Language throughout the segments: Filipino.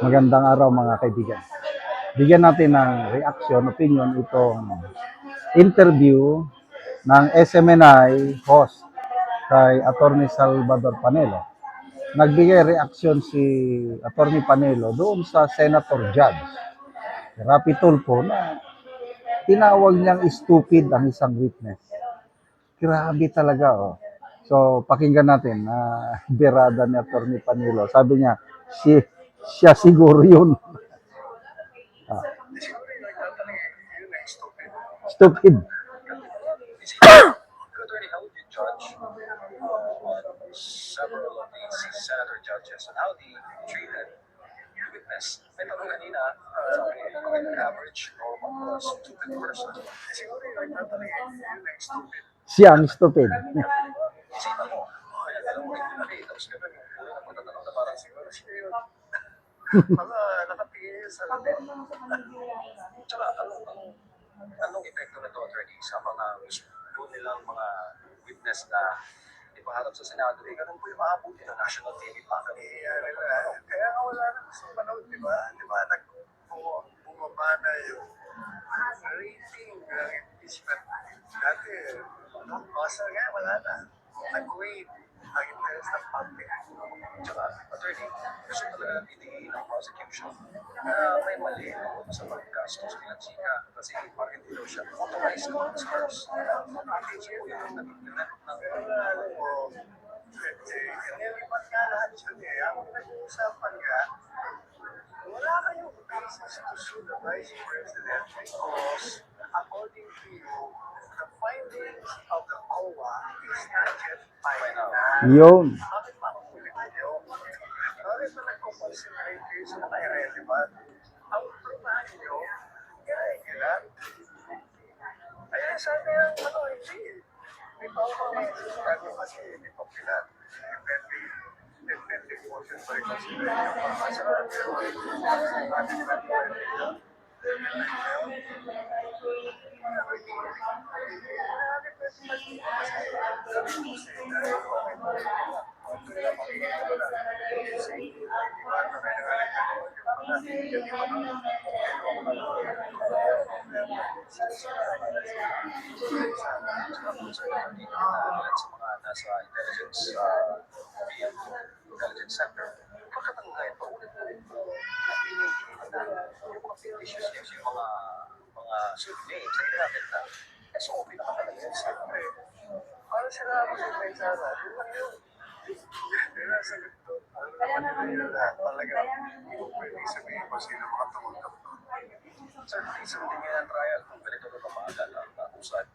Magandang araw mga kaibigan. Bigyan natin ng reaction, opinion itong interview ng SMNI host kay Attorney Salvador Panelo. Nagbigay reaksyon si Attorney Panelo doon sa Senator Judge Rapi Tulfo na tinawag niyang stupid ang isang witness. Grabe talaga, oh. So, pakinggan natin na birada ni Attorney Panelo. Sabi niya, siya siguro yun. Ah, stupid. Attorney, how would you judge on several of these senator judges and how they treated the witness? May tanong kanina, sabi, an average normal or stupid person. Siguro yung nagtatanong yung stupid. Siya ang stupid. Isipan mo, kaya alam mo yung laki, tapos gano'n yung ulo ng pagtatanong na parang siguro siya yun. Mga nakatingin sa latin. Tsaka, anong epekto nito, attorney, sa mga gusto nilang mga witness na ipaharap sa Senado? Eh, ganun po yung maabuti ng national TV pa. Kaya nga wala na gusto manood, di ba? Di ba, bumaba na yung rating ng impeachment. Dati, basta nga, wala na. Nag-wait ang interest ng public. Tsaka, attorney, gusto talaga titingin ng prosecution na may mali sa paggastos ng chika. Kasi parang hindi daw siya authorized ng stars. Hindi siya po yung nag-implement ng alam mo, nilipat nga lahat yun eh. Ang nag-uusapan nga, wala kayong basis to sue the Vice President because according to you, the findings of the COA is not yet final. Yun. Bakit pa ang ulit ninyo? Bakit na nag-concentrate kayo sa mga irrelevant? Ang prunahan nyo, irregular. Ayan, sabi ang hindi. May pawamang sabi kasi hindi popular. Depending motion by consideration. Masarap yun. Nasa intelligence intelligence center. Pagkatangay pa ulit yung mga fictitious names, yung mga surnames na ginamit na SOP na katalaga. Siyempre, para sila ako sa Paisara, yun lang yun. Kaya sagot doon, alam naman nila na talaga hindi ko pwedeng sabihin kung sino mga tumuntok doon. Sir, please, hindi nga ang trial kung ganito na maagal ang usad.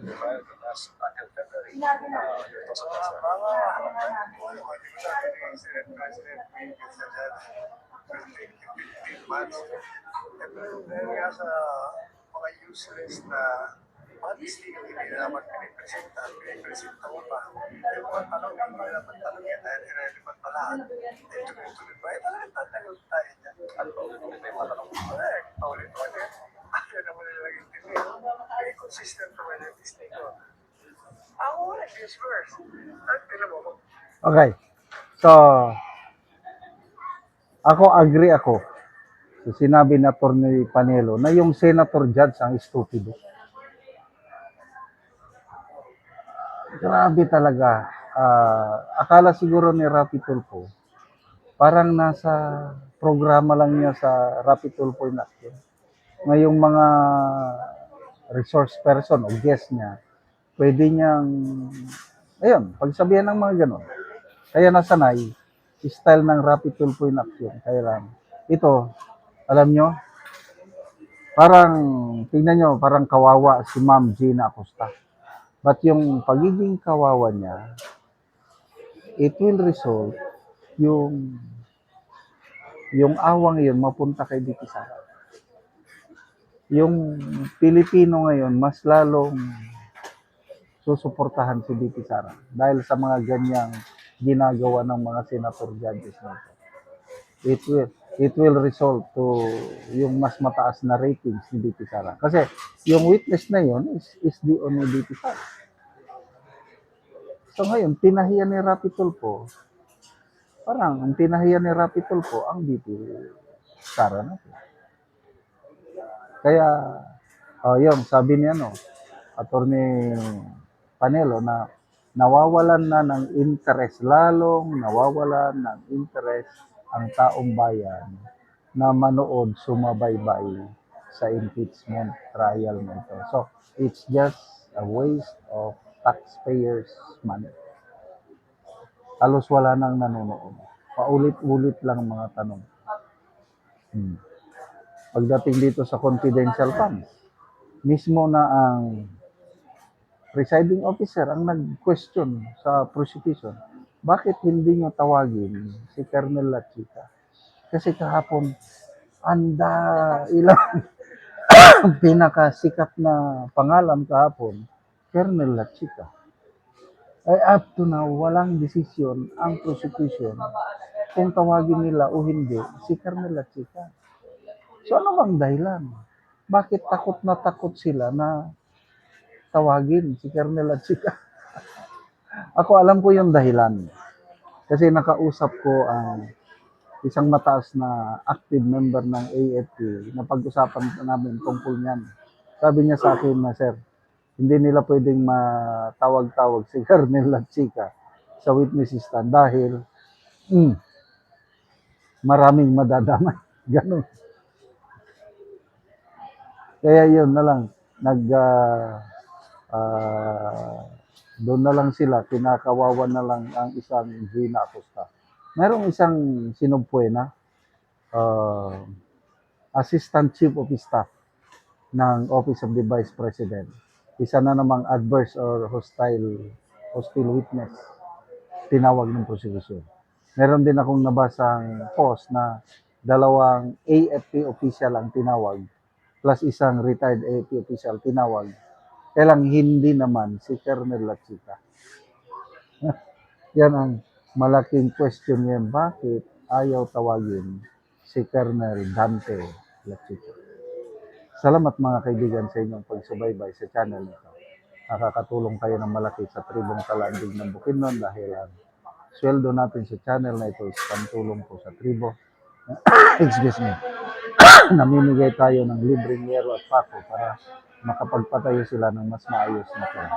The trial will last until February. Your thoughts on that, sir? Mga halaman po, hindi ko sabi ni Senate President, may sa judge, will take 15 months. Pero dahil nga sa mga useless na honestly, hindi na naman pinipresenta mo pa. Yung mga tanong, hindi na naman tanong yan dahil irrelevant pa lahat. Tuloy-tuloy ba? Talagang tatagal tayo dyan. Ano ba ulit-ulit may matanong? Correct. Ulit-ulit. Ayaw naman nila nag-intindi. Very consistent naman yung distinct ko. Ako ulit, this first. At tinan mo, Okay. So, agree ako sa sinabi ni Attorney Panelo na yung Senator Judge ang stupido. Grabe talaga. Akala siguro ni Rapi Tulfo, parang nasa programa lang niya sa Rapi Tulfo in Action. Ngayong mga resource person o guest niya, pwede niyang, ayun, pagsabihan ng mga ganon. Kaya nasanay, style ng Rapi Tulfo in Action. Kaya lang, ito, alam nyo, parang, tingnan nyo, parang kawawa si Ma'am Gina Acosta. But yung pagiging kawawa niya, it will result yung awang yun mapunta kay Vicky Sara. Yung Pilipino ngayon, mas lalong susuportahan si Vicky Sara dahil sa mga ganyang ginagawa ng mga senator judges nito. It will result to yung mas mataas na ratings ni Vicky Sara. Kasi yung witness na yun is the only Vicky Sara. So ngayon, pinahiya ni Rapi Tulfo. Parang ang tinahiyan ni Rapi Tulfo ang BP Sara natin. Kaya, yun, sabi niya, no, Attorney Panelo, na nawawalan na ng interest, lalong nawawalan ng interest ang taong bayan na manood sumabaybay sa impeachment trial nito. So, it's just a waste of taxpayers' money. Halos wala nang nanonood. Paulit-ulit lang mga tanong. Pagdating dito sa confidential funds, mismo na ang presiding officer ang nag-question sa prosecution, bakit hindi nyo tawagin si Colonel Lachica? Kasi kahapon, ilang pinakasikat na pangalan kahapon, Colonel Lachica. Ay up to now, walang desisyon ang prosecution kung tawagin nila o hindi si Colonel Lachica. So ano bang dahilan? Bakit takot na takot sila na tawagin si Colonel Lachica? Ako alam ko yung dahilan. Kasi nakausap ko ang isang mataas na active member ng AFP na pag-usapan namin tungkol niyan. Sabi niya sa akin na, sir, hindi nila pwedeng matawag-tawag si Colonel Lachica sa witness stand dahil maraming madadamay. Ganun. Kaya yun na lang, doon na lang sila, kinakawawan na lang ang isang Gina Acosta. Merong isang sinubpuena, Assistant Chief of Staff ng Office of the Vice President. Isa na namang adverse or hostile witness, tinawag ng prosecution. Meron din akong nabasang post na dalawang AFP official ang tinawag plus isang retired AFP official tinawag. Kailang hindi naman si Colonel Lachica. Yan ang malaking question yan. Bakit ayaw tawagin si Colonel Dante Lachica? Salamat mga kaibigan sa inyong pagsubaybay sa channel nito. Nakakatulong kayo ng malaki sa tribong Talandig ng Bukidnon dahil ang sweldo natin sa channel na ito is pantulong po sa tribo. Excuse me. Namimigay tayo ng libreng yero at pako para makapagpatayo sila ng mas maayos na plan.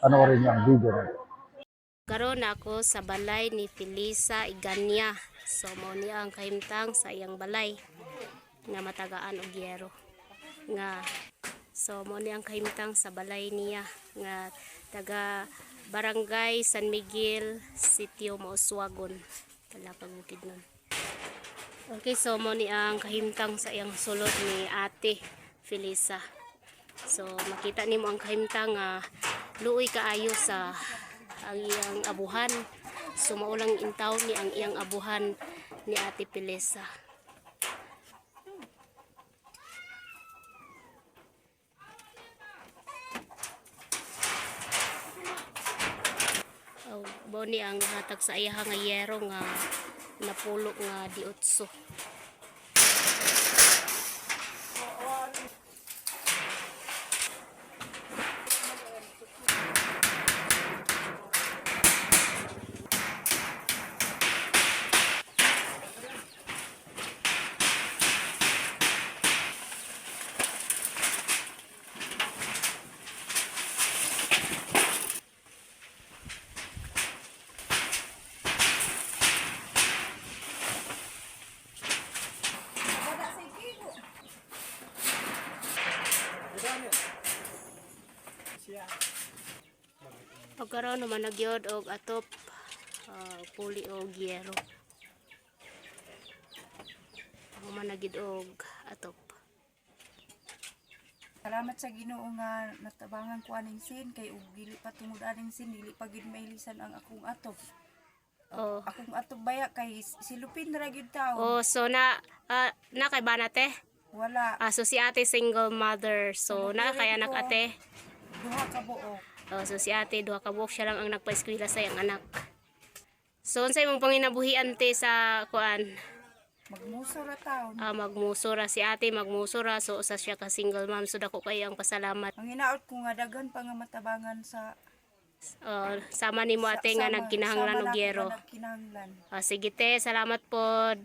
Panoorin niyo ang video na ito. Karon ako sa balay ni Felisa Iganya. So mo niya ang kahimtang sa iyang balay nga matagaan og yero. Nga so mo niya ang kahimtang sa balay niya nga taga Barangay San Miguel, Sitio Mauswagon, Kalapag Bukidnon. Okay, so mo ni ang kahimtang sa iyang sulod ni Ate Felisa. So makita nimo ang kahimtang nga luoy kaayo sa ang iyang abuhan. So maulang intaw ni ang iyang abuhan ni Ate Felisa. Boni ang hatag sa iya nga yero nga napulo nga diotso. Pagkaroon naman nagyod og atop puli og yero. Ako man nagyod og atop. Salamat sa Ginoo nga natabangan ko aning sin kay ug dili pa tungod aning sin dili pa gid mailisan ang akong atop. Oh. Akong atop baya kay silupin ra gyud taon. Oh, so na kay banate? Wala. So si ate single mother. So na kay anak ate. Duha ka buok. So si ate duha ka buok siya lang ang nagpa-eskwela sa iyang anak. So unsay imong panginabuhian te sa kuan? Magmuso ra taon. Magmusura si ate, magmusura. So usa siya ka single mom. So dako kayo ang pasalamat. Ang hinaot ko nga daghan pa nga matabangan sa sama nimo ate nga Sama- nagkinahanglan sama og na ako yero. nga nagkinahanglan. Sige te, salamat pod.